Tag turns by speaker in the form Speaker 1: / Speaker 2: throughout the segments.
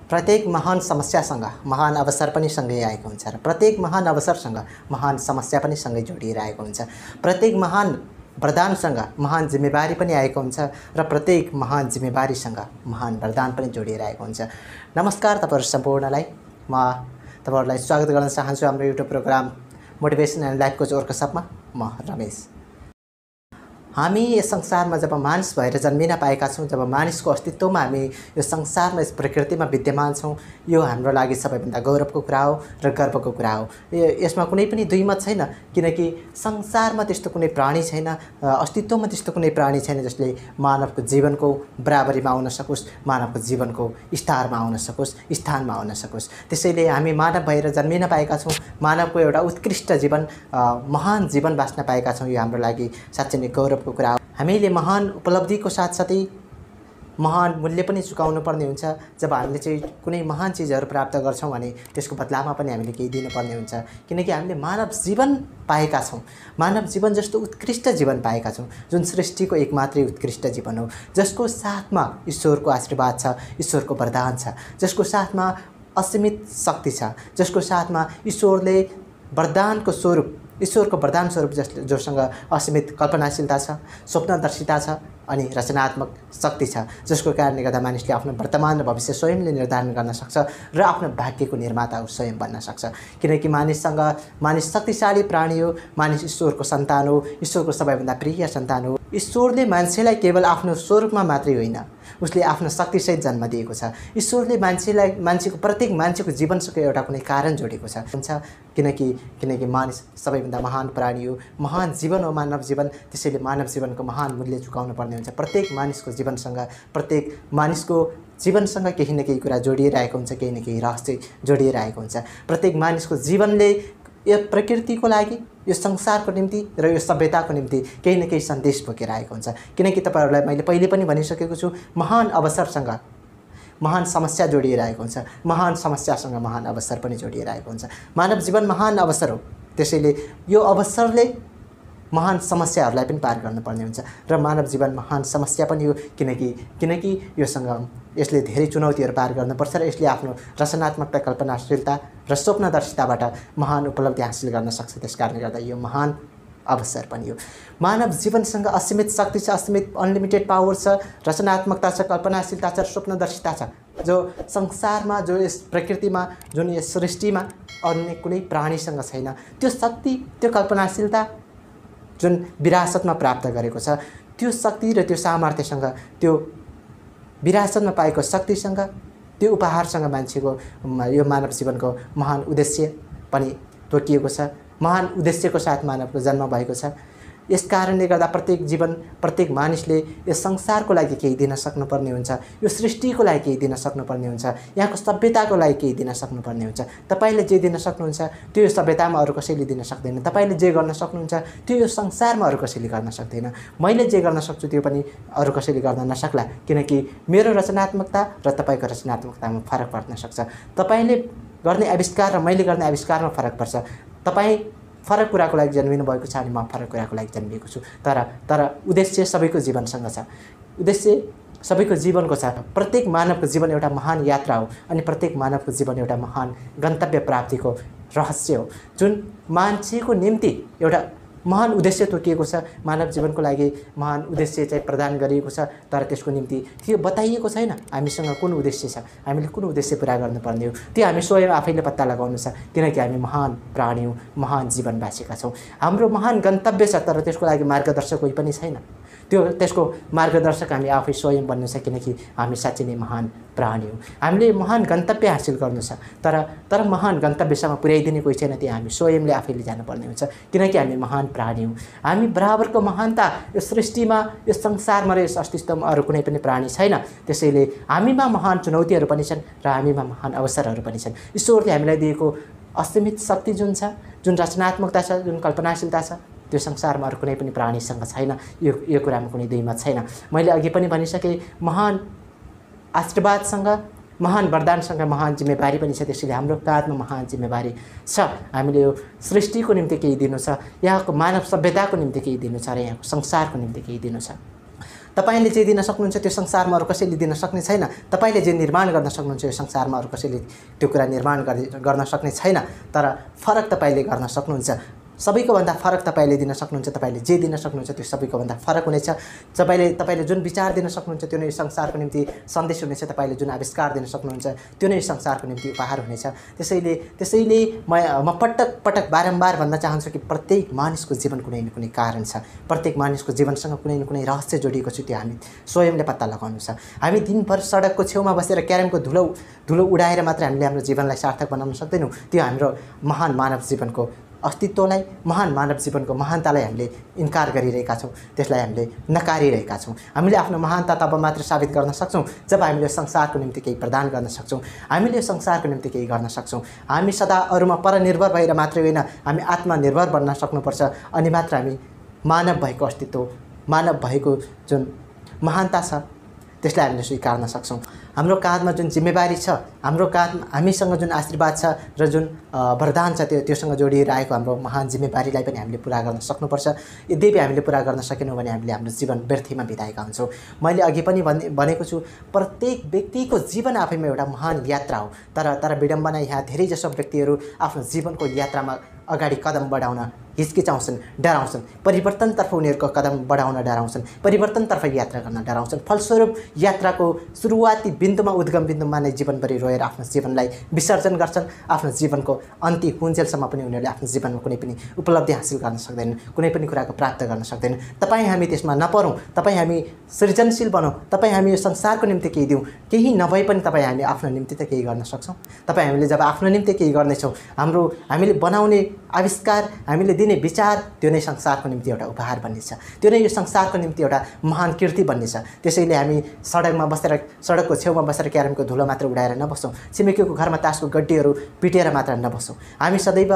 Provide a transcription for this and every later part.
Speaker 1: प्रत्येक महान समस्यासँग महान अवसर पनि सँगै आएको हुन्छ र प्रत्येक महान अवसरसँग महान समस्या पनि सँगै जोडिएर आएको हुन्छ। प्रत्येक महान वरदानसँग महान जिम्मेवारी पनि आएको हुन्छ र प्रत्येक महान जिम्मेवारीसँग महान वरदान पनि जोडिएर आएको हुन्छ। नमस्कार तपाईहरु सम्पूर्णलाई, म तपाईहरुलाई स्वागत गर्न चाहन्छु हाम्रो YouTube programme motivation and life coach वर्कसपमा। म रमेश। हामी यस संसारमा जब मानिस भएर जन्मिन पाएका छौं, जब मानिसको अस्तित्वमा हामी यो संसारमा यस प्रकृतिमा विद्यमान छौं, यो हाम्रो लागि सबैभन्दा गौरवको कुरा हो र गर्वको कुरा हो। यसमा कुनै पनि दुई मत छैन, किनकि संसारमा त्यस्तो कुनै प्राणी छैन, अस्तित्वमा त्यस्तो कुनै प्राणी छैन जसले मानवको जीवनको बराबरीमा आउन सकोस्, मानवको जीवनको स्तरमा आउन सकोस्, स्थानमा आउन सकोस्। त्यसैले हामी मानव भएर जन्मिन पाएका छौं, मानवको एउटा उत्कृष्ट जीवन, महान जीवन बाँच्न पाएका छौं। यो हाम्रो लागि साच्चै नै गौरव कुरा हो। हामीले महान उपलब्धिको साथसाथै महान मूल्य पनि चुकाउनु पर्ने हुन्छ। जब हामीले चाहिँ कुनै महान चीजहरु प्राप्त गर्छौं भने त्यसको बदलामा पनि हामीले केही दिनुपर्ने हुन्छ, किनकि हामीले मानव जीवन पाएका छौं। मानव जीवन जस्तो उत्कृष्ट जीवन पाएका छौं, जुन सृष्टिको एकमात्रै उत्कृष्ट जीवन हो, जसको साथमा ईश्वरको आशीर्वाद छ, ईश्वरको वरदान छ, जसको साथमा असीमित शक्ति छ, जसको साथमा ईश्वरले वरदानको स्वरूप, ईश्वरको वरदान स्वरूप जोसँग असीमित कल्पनाशीलता छ, स्वप्नदर्शिता छ अनि रचनात्मक शक्ति छ, जसको कारणले गर्दा मानिसले आफ्नो वर्तमान र भविष्य स्वयंले निर्धारण गर्न सक्छ र आफ्नो भाग्यको निर्माता स्वयं बन्न सक्छ। किनकि मानिस शक्तिशाली प्राणी हो, मानिस ईश्वरको सन्तान हो, ईश्वरको सबैभन्दा प्रिय सन्तान हो। ईश्वरले मान्छेलाई केवल आफ्नो स्वरूपमा मात्रै होइन, उसले आफ्नो शक्तिसहित जन्म दिएको छ। ईश्वरले मान्छेको प्रत्येक मान्छेको जीवनसँग एउटा कुनै कारण जोडेको छ, किनकि मानिस सबैभन्दा महान प्राणी हो, महान जीवन हो मानव जीवन। त्यसैले मानव जीवनको महान मूल्य चुकाउनु पर्ने हुन्छ। प्रत्येक मानिसको जीवनसँग, प्रत्येक मानिसको जीवनसँग केही न केही कुरा जोडिएर आएको हुन्छ, केही न केही रहस्य जोडिएर आएको हुन्छ। प्रत्येक मानिसको जीवनले यो प्रकृतिको लागि, यो संसारको निम्ति र यो सभ्यताको निम्ति केही न केही सन्देश बोकेर आएको हुन्छ। किनकि तपाईहरुलाई मैले पहिले पनि भनिसकेको छु, महान अवसरसँग महान समस्या जोडिएर आएको हुन्छ, महान समस्यासँग महान अवसर पनि जोडिएर आएको हुन्छ। मानव जीवन महान अवसर हो, त्यसैले यो अवसरले महान समस्याहरूलाई पनि पार गर्नुपर्ने हुन्छ र मानव जीवन महान समस्या पनि हो, किनकि यसले धेरै चुनौतीहरू पार गर्नुपर्छ र यसले आफ्नो रचनात्मकता, कल्पनाशीलता र स्वप्नदर्शिताबाट महान उपलब्धि हासिल गर्न सक्छ। त्यसकारणले गर्दा यो महान अवसर पनि हो। मानव जीवनसँग असीमित शक्ति छ, असीमित अनलिमिटेड पावर छ, रचनात्मकता छ, कल्पनाशीलता छ, स्वप्नदर्शिता छ, जो संसारमा, जो यस प्रकृतिमा, जुन यस सृष्टिमा अन्य कुनै प्राणीसँग छैन। त्यो शक्ति, त्यो कल्पनाशीलता जुन विरासतमा प्राप्त गरेको छ, त्यो शक्ति र त्यो सामर्थ्यसँग, त्यो विरासतमा पाएको शक्तिसँग, त्यो उपहारसँग मान्छेको यो मानव जीवनको महान उद्देश्य पनि तोकिएको छ। महान उद्देश्यको साथ मानवको जन्म भएको छ। यस कारणले गर्दा प्रत्येक मानिसले यस संसारको लागि केही दिन सक्नुपर्ने हुन्छ, यो सृष्टिको लागि केही दिन सक्नुपर्ने हुन्छ, यहाँको सभ्यताको लागि केही दिन सक्नुपर्ने हुन्छ। तपाईले जे दिन सक्नुहुन्छ त्यो यो सभ्यतामा अरु कसैले दिन सक्दैन। तपाईले जे गर्न सक्नुहुन्छ त्यो यो संसारमा अरु कसैले गर्न सक्दैन। मैले जे गर्न सक्छु त्यो पनि अरु कसैले गर्न नसक्ला, किनकि मेरो रचनात्मकता र तपाईको रचनात्मकतामा फरक पर्न सक्छ। तपाईले गर्ने आविष्कार र मैले गर्ने आविष्कारमा फरक पर्छ। तपाई फरक कुराको लागि जन्मिनु भएको छ अनि म फरक कुराको लागि जन्मिएको छु, तर उद्देश्य सबैको जीवनसँग छ, उद्देश्य सबैको जीवनको छ। प्रत्येक मानवको जीवन एउटा महान यात्रा हो अनि प्रत्येक मानवको जीवन एउटा महान गन्तव्य प्राप्तिको रहस्य हो, जुन मान्छेको निम्ति एउटा महान उद्देश्य तोकिएको छ। मानव जीवनको लागि महान उद्देश्य चाहिँ प्रदान गरिएको छ, तर त्यसको निम्ति त्यो बताइएको छैन हामीसँग कुन उद्देश्य छ, हामीले कुन उद्देश्य पूरा गर्नुपर्ने हो। त्यो हामी स्वयं आफैले पत्ता लगाउनु छ, किनकि हामी महान प्राणी हौं, महान जीवन बाँचेका छौं। हाम्रो महान गन्तव्य छ, तर त्यसको लागि मार्गदर्शक कोही पनि छैन। त्यसको मार्गदर्शक हामी आफै स्वयं बन्नु छ, किनकि हामी साच्चै नै महान प्राणी हौं। हामीले महान गन्तव्य हासिल गर्नु छ, तर महान गन्तव्यसम्म पुर्याइदिने कोही छैन, त्यो हामी स्वयंले आफैले जानुपर्ने हुन्छ, किनकि हामी महान प्राणी हौं। हामी बराबरको महानता यो सृष्टिमा, यो संसारमा र यस अस्तित्वमा अरु कुनै पनि प्राणी छैन। त्यसैले हामीमा महान चुनौतीहरू पनि छन् र हामीमा महान अवसरहरू पनि छन्। ईश्वरले हामीलाई दिएको असीमित शक्ति जुन छ, जुन रचनात्मकता छ, जुन कल्पनाशीलता छ, त्यो संसारमा अरु कुनै पनि प्राणीसँग छैन। यो कुरामा कुनै दुई मत छैन। मैले अघि पनि भनिसके, महान आशीर्वादसँग, महान वरदानसँग महान जिम्मेवारी पनि छ। त्यसैले हाम्रो काँधमा महान जिम्मेवारी छ। हामीले यो सृष्टिको निम्ति केही दिनु छ, यहाँको मानव सभ्यताको निम्ति केही दिनु छ र यहाँको संसारको निम्ति केही दिनु छ। तपाईले जे दिन सक्नुहुन्छ त्यो संसारमा अरु कसैले दिन सक्ने छैन। तपाईले जे निर्माण गर्न सक्नुहुन्छ यो संसारमा अरु कसैले त्यो कुरा निर्माण गर्न सक्ने छैन। तर फरक तपाईले गर्न सक्नुहुन्छ। सबैको भन्दा फरक तपाईले दिन सक्नुहुन्छ। तपाईले जे दिन सक्नुहुन्छ त्यो सबैको भन्दा फरक हुनेछ। तपाईले जुन विचार दिन सक्नुहुन्छ त्यो नै संसारको निम्ति सन्देश हुनेछ। तपाईले जुन आविष्कार दिन सक्नुहुन्छ त्यो नै संसारको निम्ति उपहार हुनेछ। त्यसैले म पटक पटक बारम्बार भन्न चाहन्छु कि प्रत्येक मानिसको जीवन कुनै न कुनै कारण छ। प्रत्येक मानिसको जीवनसँग कुनै न कुनै रहस्य जोडिएको छ। त्यो हामी स्वयंले पत्ता लगाउनु छ। हामी दिनभर सडकको छेउमा बसेर क्यारमको धुलो उडाएर मात्र हामीले हाम्रो जीवनलाई सार्थक बनाउन सक्दैनौँ। त्यो हाम्रो महान मानव जीवनको अस्तित्वलाई, महान मानव जीवनको महानतालाई हामीले इन्कार गरिरहेका छौँ। त्यसलाई हामीले नकारिरहेका छौँ। हामीले आफ्नो महानता तब मात्र साबित गर्न सक्छौँ जब हामीले संसारको निम्ति केही प्रदान गर्न सक्छौँ। हामीले संसारको निम्ति केही गर्न सक्छौँ। हामी सदा अरूमा परनिर्भर भएर मात्रै होइन, हामी आत्मनिर्भर बन्न सक्नुपर्छ। अनि मात्र हामी मानव भएको अस्तित्व, मानव भएको जुन महानता छ त्यसलाई हामीले स्वीकार्न सक्छौँ। हाम्रो काँधमा जुन जिम्मेवारी छ, हाम्रो काँधमा हामीसँग जुन आशीर्वाद छ र जुन वरदान छ त्योसँग जोडिएर आएको हाम्रो महान जिम्मेवारीलाई पनि हामीले पुरा गर्न सक्नुपर्छ। यद्यपि हामीले पुरा गर्न सकेनौँ भने हामीले हाम्रो जीवन व्यर्थमा बिताएका हुन्छौँ। मैले अघि पनि भनेको छु, प्रत्येक व्यक्तिको जीवन आफैमा एउटा महान यात्रा हो। तर विडम्बना यहाँ धेरैजसो व्यक्तिहरू आफ्नो जीवनको यात्रामा अगाडि कदम बढाउन हिचकिचाउँछन्, डराउँछन्। परिवर्तनतर्फ उनीहरूको कदम बढाउन डराउँछन्, परिवर्तनतर्फ यात्रा गर्न डराउँछन्। फलस्वरूप यात्राको सुरुवाती बिन्दुमा, उद्गम बिन्दुमा नै जीवनभरि रोएर आफ्नो जीवनलाई विसर्जन गर्छन्। आफ्नो जीवनको अन्त्य हुन्जेलसम्म पनि उनीहरूले आफ्नो जीवनमा कुनै पनि उपलब्धि हासिल गर्न सक्दैनन्, कुनै पनि कुराको प्राप्त गर्न सक्दैनन्। तपाईँ हामी त्यसमा नपरौँ। तपाईँ हामी सृजनशील बनौँ। तपाईँ हामी यो संसारको निम्ति केही दिउँ। केही नभए पनि तपाईँ हामी आफ्नो निम्ति त केही गर्न सक्छौँ। तपाईँ हामीले जब आफ्नो निम्ति केही गर्नेछौँ, हामीले बनाउने आविष्कार, हामीले दिने विचार, त्यो नै संसारको निम्ति एउटा उपहार बन्नेछ। त्यो नै यो संसारको निम्ति एउटा महान कीर्ति बन्नेछ। त्यसैले हामी सडकको छेउमा बसेर क्यारमको धुलो मात्र उडाएर नबसौँ। छिमेकीको घरमा तासको गड्डीहरू पिटेर मात्र नबसौँ। हामी सदैव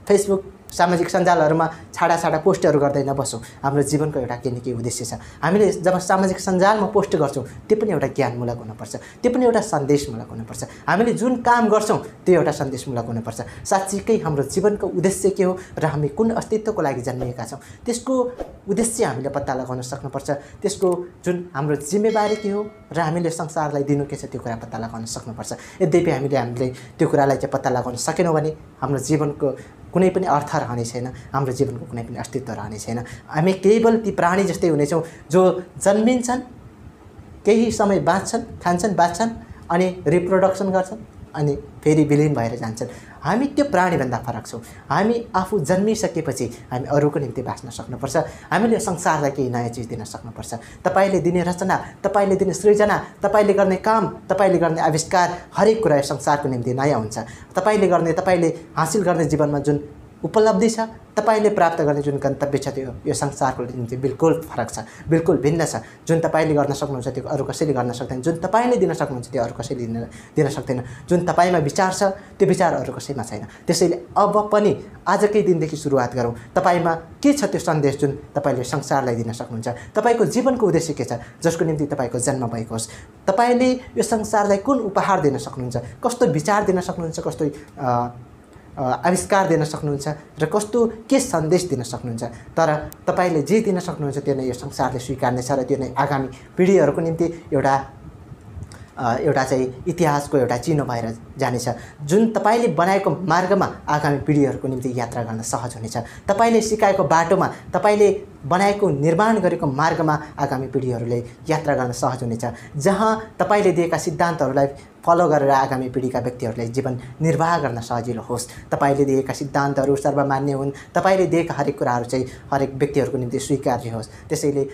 Speaker 1: फेसबुक, सामाजिक सञ्जालहरूमा छाडा पोस्टहरू गर्दै नबसौँ। हाम्रो जीवनको एउटा केही न केही उद्देश्य छ। हामीले जब सामाजिक सञ्जालमा पोस्ट गर्छौँ त्यो पनि एउटा ज्ञानमूलक हुनुपर्छ, त्यो पनि एउटा सन्देशमूलक हुनुपर्छ। हामीले जुन काम गर्छौँ त्यो एउटा सन्देशमूलक हुनुपर्छ। साँच्चीकै हाम्रो जीवनको उद्देश्य के हो र हामी कुन अस्तित्वको लागि जन्मिएका छौँ त्यसको उद्देश्य हामीले पत्ता लगाउन सक्नुपर्छ। त्यसको जुन हाम्रो जिम्मेवारी के हो र हामीले संसारलाई दिनु के छ त्यो कुरा पत्ता लगाउन सक्नुपर्छ। यद्यपि हामीले त्यो कुरालाई चाहिँ पत्ता लगाउन सकेनौँ भने हाम्रो जीवनको कुनै पनि अर्थ रहने छैन, हाम्रो जीवनको कुनै पनि अस्तित्व रहने छैन। हामी केवल ती प्राणी जस्तै हुनेछौँ जो जन्मिन्छन्, केही समय बाँच्छन्, खान्छन्, बाँच्छन्, अनि रिप्रोडक्सन गर्छन्, अनि फेरि विलीन भएर जान्छन्। हामी त्यो प्राणीभन्दा फरक छौँ। हामी आफू जन्मिसकेपछि हामी अरूको निम्ति बाँच्न सक्नुपर्छ। हामीले संसारलाई केही नयाँ चिज दिन सक्नुपर्छ। तपाईँले दिने रचना, तपाईँले दिने सृजना, तपाईँले गर्ने काम, तपाईँले गर्ने आविष्कार, हरेक कुरा यो संसारको निम्ति नयाँ हुन्छ। तपाईँले हासिल गर्ने जीवनमा जुन उपलब्धि छ, तपाईले प्राप्त गर्ने जुन गन्तव्य छ त्यो यो संसारको निम्ति बिल्कुल फरक छ, बिल्कुल भिन्न छ। जुन तपाईले गर्न सक्नुहुन्छ त्यो अरू कसैले गर्न सक्दैन, जुन तपाईले दिन सक्नुहुन्छ त्यो अरू कसैले दिन सक्दैन, जुन तपाईमा विचार छ त्यो विचार अरू कसैमा छैन। त्यसैले अब पनि आजकै दिनदेखि सुरुवात गरौँ। तपाईमा के छ त्यो सन्देश जुन तपाईले संसारलाई दिन सक्नुहुन्छ? तपाईको जीवनको उद्देश्य के छ जसको निम्ति तपाईको जन्म भएको होस्? तपाईले यो संसारलाई कुन उपहार दिन सक्नुहुन्छ? कस्तो विचार दिन सक्नुहुन्छ? कस्तो आविष्कार दिन सक्नुहुन्छ र कस्तो के सन्देश दिन सक्नुहुन्छ? तर तपाईले जे दिन सक्नुहुन्छ त्यो नै यो संसारले स्वीकार्नेछ र त्यो नै आगामी पिढीहरूको निम्ति एउटा चाहिँ इतिहासको एउटा चिनो भएर जानेछ। जुन तपाईले बनाएको मार्गमा आगामी पिढीहरूको निम्ति यात्रा गर्न सहज हुनेछ। तपाईले सिकाएको बाटोमा, तपाईले बनाएको निर्माण गरेको मार्गमा आगामी पिढीहरूले यात्रा गर्न सहज हुनेछ। जहाँ तपाईले दिएका सिद्धान्तहरूलाई फलो गरेर आगामी पीढीका व्यक्तिहरूलाई जीवन निर्वाह गर्न सजिलो होस्। तपाईले दिएका सिद्धान्तहरू सर्वमान्य हुन्। तपाईले दिएका हरेक कुराहरू चाहिँ हरेक व्यक्तिहरूको निम्ति स्वीकार्य होस्। त्यसैले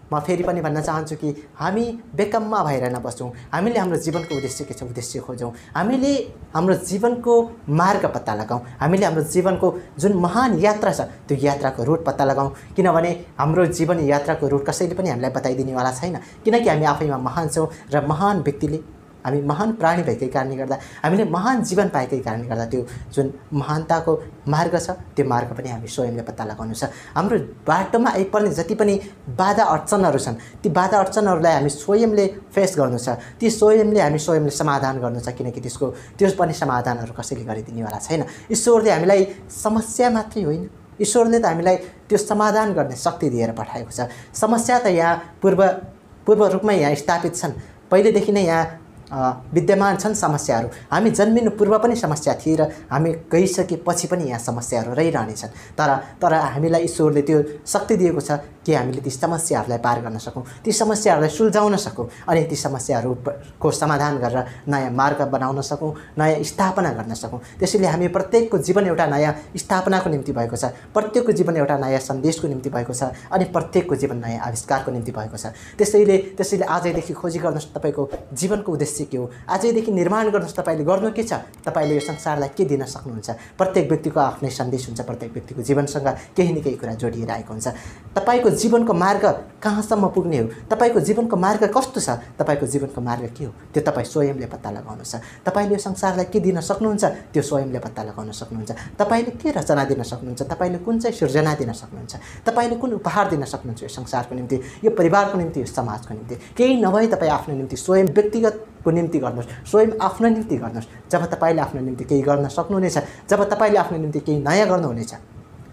Speaker 1: म फेरि पनि भन्न चाहन्छु कि हामी बेकममा भएर नबसौँ। हामीले हाम्रो जीवनको उद्देश्य के छ उद्देश्य खोजौँ। हामीले हाम्रो जीवनको मार्ग पत्ता लगाऊँ। हामीले हाम्रो जीवनको जुन महान यात्रा छ त्यो यात्राको रुट पत्ता लगाऊँ। किनभने हाम्रो जीवन यात्राको रुट कसैले पनि हामीलाई बताइदिनेवाला छैन। किनकि हामी आफैमा महान छौँ र महान व्यक्तिले, हामी महान प्राणी भएकै कारणले गर्दा, हामीले महान जीवन पाएकै कारणले गर्दा त्यो जुन महानताको मार्ग छ त्यो मार्ग पनि हामी स्वयंले पत्ता लगाउनु छ। हाम्रो बाटोमा आइपर्ने जति पनि बाधा अडचनहरू छन् ती बाधा अडचनहरूलाई हामी स्वयंले फेस गर्नु छ। ती हामी स्वयंले समाधान गर्नु छ। किनकि त्यो पनि समाधानहरू कसैले गरिदिनेवाला छैन। ईश्वरले हामीलाई समस्या मात्रै होइन ईश्वरले त हामीलाई त्यो समाधान गर्ने शक्ति दिएर पठाएको छ। समस्या त यहाँ पूर्व रूपमै यहाँ स्थापित छन्, पहिलेदेखि नै यहाँ विद्यमान छन् समस्याहरू। हामी जन्मिनु पूर्व पनि समस्या थिए र हामी गइसकेपछि पनि यहाँ समस्याहरू रहिरहनेछन्। तर हामीलाई ईश्वरले त्यो शक्ति दिएको छ कि हामीले ती समस्याहरूलाई पार गर्न सकौँ, ती समस्याहरूलाई सुल्झाउन सकौँ अनि ती समस्याहरूको समाधान गरेर नयाँ मार्ग बनाउन सकौँ, नयाँ स्थापना गर्न सकौँ। त्यसैले हामी प्रत्येकको जीवन एउटा नयाँ स्थापनाको निम्ति भएको छ, प्रत्येकको जीवन एउटा नयाँ सन्देशको निम्ति भएको छ अनि प्रत्येकको जीवन नयाँ आविष्कारको निम्ति भएको छ। त्यसैले आजैदेखि खोजी गर्नुहोस् तपाईँको जीवनको उद्देश्य के हो, आजैदेखि निर्माण गर्नुहोस् तपाईँले गर्नु के छ, तपाईँले यो संसारलाई के दिन सक्नुहुन्छ। प्रत्येक व्यक्तिको आफ्नै सन्देश हुन्छ, प्रत्येक व्यक्तिको जीवनसँग केही न केही कुरा जोडिएर आएको हुन्छ। तपाईँको जीवनको मार्ग कहाँसम्म पुग्ने हो, तपाईँको जीवनको मार्ग कस्तो छ, तपाईँको जीवनको मार्ग के हो, त्यो तपाईँ स्वयंले पत्ता लगाउनुहोस्। तपाईँले यो संसारलाई के दिन सक्नुहुन्छ त्यो स्वयंले पत्ता लगाउन सक्नुहुन्छ। तपाईँले के रचना दिन सक्नुहुन्छ, तपाईँले कुन चाहिँ सृजना दिन सक्नुहुन्छ, तपाईँले कुन उपहार दिन सक्नुहुन्छ यो संसारको निम्ति, यो परिवारको निम्ति, यो समाजको निम्ति। केही नभए तपाईँ आफ्नो निम्ति स्वयं व्यक्तिगतको निम्ति गर्नुहोस्, स्वयं आफ्नो निम्ति गर्नुहोस्। जब तपाईँले आफ्नो निम्ति केही गर्न सक्नुहुनेछ, जब तपाईँले आफ्नो निम्ति केही नयाँ गर्नुहुनेछ,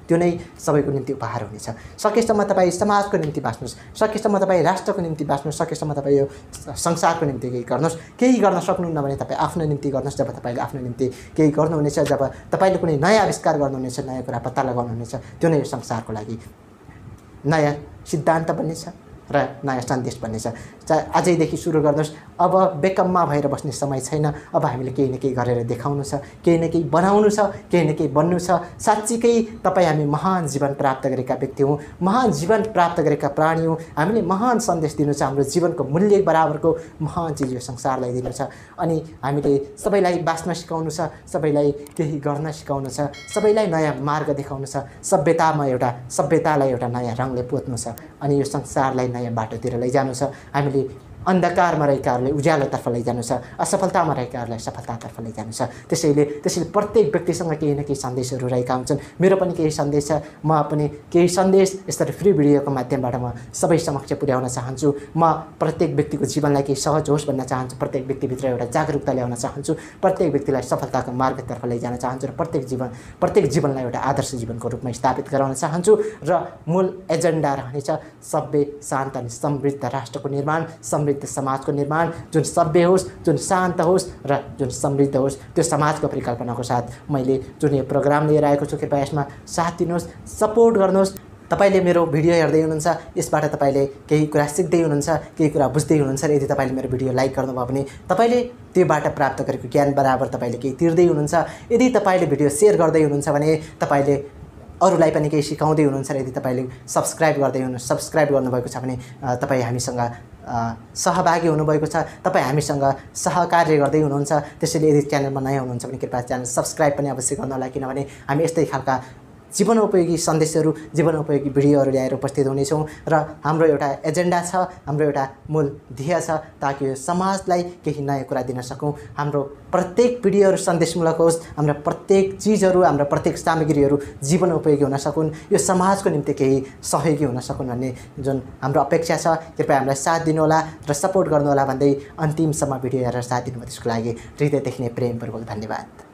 Speaker 1: त्यो नै सबैको निम्ति उपहार हुनेछ। सकेसम्म तपाईँ समाजको निम्ति बाँच्नुहोस्, सकेसम्म तपाईँ राष्ट्रको निम्ति बाँच्नुहोस्, सकेसम्म तपाईँ यो संसारको निम्ति केही गर्नुहोस्। केही गर्न सक्नुहुन्न भने तपाईँ आफ्नो निम्ति गर्नुहोस्। जब तपाईँले आफ्नो निम्ति केही गर्नुहुनेछ, जब तपाईँले कुनै नयाँ आविष्कार गर्नुहुनेछ, नयाँ कुरा पत्ता लगाउनुहुनेछ, त्यो नै यो संसारको लागि नयाँ सिद्धान्त बन्नेछ र नयाँ सन्देश बन्नेछ। आजैदेखि सुरु गर्नुहोस्। अब बेकममा भएर बस्ने समय छैन। अब हामीले केही न केही गरेर देखाउनु छ, केही न केही बनाउनु छ, केही न केही बन्नु छ। साँच्चीकै तपाईँ हामी महान जीवन प्राप्त गरेका व्यक्ति हौँ, महान जीवन प्राप्त गरेका प्राणी हौँ। हामीले महान सन्देश दिनु छ, हाम्रो जीवनको मूल्य बराबरको महान चिज यो संसारलाई दिनु छ। अनि हामीले सबैलाई बाँच्न सिकाउनु छ, सबैलाई केही गर्न सिकाउनु छ, सबैलाई नयाँ मार्ग देखाउनु छ। सभ्यतालाई एउटा नयाँ रङले पोत्नु छ अनि यो संसारलाई नयाँ बाटोतिर लैजानु छ। हामीले अन्धकारमा रहेकाहरूलाई उज्यालोतर्फ लैजानु छ, असफलतामा रहेकाहरूलाई सफलतातर्फ लैजानु छ। त्यसैले प्रत्येक व्यक्तिसँग केही न केही सन्देशहरू रहेका हुन्छन्। मेरो पनि केही सन्देश छ, म पनि केही सन्देश यसरी फ्री भिडियोको माध्यमबाट म सबै समक्ष पुर्याउन चाहन्छु। म प्रत्येक व्यक्तिको जीवनलाई केही सहज होस् भन्न चाहन्छु, प्रत्येक व्यक्तिभित्र एउटा जागरुकता ल्याउन चाहन्छु, प्रत्येक व्यक्तिलाई सफलताको मार्गतर्फ लैजान चाहन्छु र प्रत्येक जीवनलाई एउटा आदर्श जीवनको रूपमा स्थापित गराउन चाहन्छु। र मूल एजेन्डा रहनेछ सभ्य, शान्त अनि समृद्ध राष्ट्रको निर्माण, समृद्ध समाजको निर्माण, जुन सभ्य होस्, जुन शान्त होस् र जुन समृद्ध होस्। त्यो समाजको परिकल्पनाको साथ मैले जुन यो प्रोग्राम लिएर आएको छु, कृपया यसमा साथ दिनुहोस्, सपोर्ट गर्नुहोस्। तपाईँले मेरो भिडियो हेर्दै हुनुहुन्छ, यसबाट तपाईँले केही कुरा सिक्दै हुनुहुन्छ, केही कुरा बुझ्दै हुनुहुन्छ र यदि तपाईँले मेरो भिडियो लाइक गर्नुभयो भने तपाईँले त्योबाट प्राप्त गरेको ज्ञान बराबर तपाईँले केही तिर्दै हुनुहुन्छ। यदि तपाईँले भिडियो सेयर गर्दै हुनुहुन्छ भने तपाईँले अरूलाई पनि केही सिकाउँदै हुनुहुन्छ र यदि तपाईँले सब्सक्राइब गर्नुभएको छ भने तपाईँ हामीसँग सहभागी हुनुभएको छ, तपाईँ हामीसँग सहकार्य गर्दै हुनुहुन्छ। त्यसैले यदि च्यानलमा नयाँ हुनुहुन्छ भने कृपया च्यानल सब्सक्राइब पनि अवश्य गर्नुहोला, किनभने हामी यस्तै खालका जीवनोपयोगी सन्देशहरू, जीवनोपयोगी भिडियोहरू ल्याएर उपस्थित हुनेछौँ। र हाम्रो एउटा एजेन्डा छ, हाम्रो एउटा मूल ध्येय छ, ताकि यो समाजलाई केही नयाँ कुरा दिन सकौँ। हाम्रो प्रत्येक भिडियोहरू सन्देशमूलक होस्, हाम्रा प्रत्येक चिजहरू, हाम्रा प्रत्येक सामग्रीहरू जीवनोपयोगी हुन सकुन्, यो समाजको निम्ति केही सहयोगी हुन सकुन् भन्ने जुन हाम्रो अपेक्षा छ। कृपया हामीलाई साथ दिनुहोला र सपोर्ट गर्नुहोला भन्दै अन्तिमसम्म भिडियो हेरेर साथ दिनुभयो त्यसको लागि हृदयदेखि नै प्रेमपूर्वक धन्यवाद।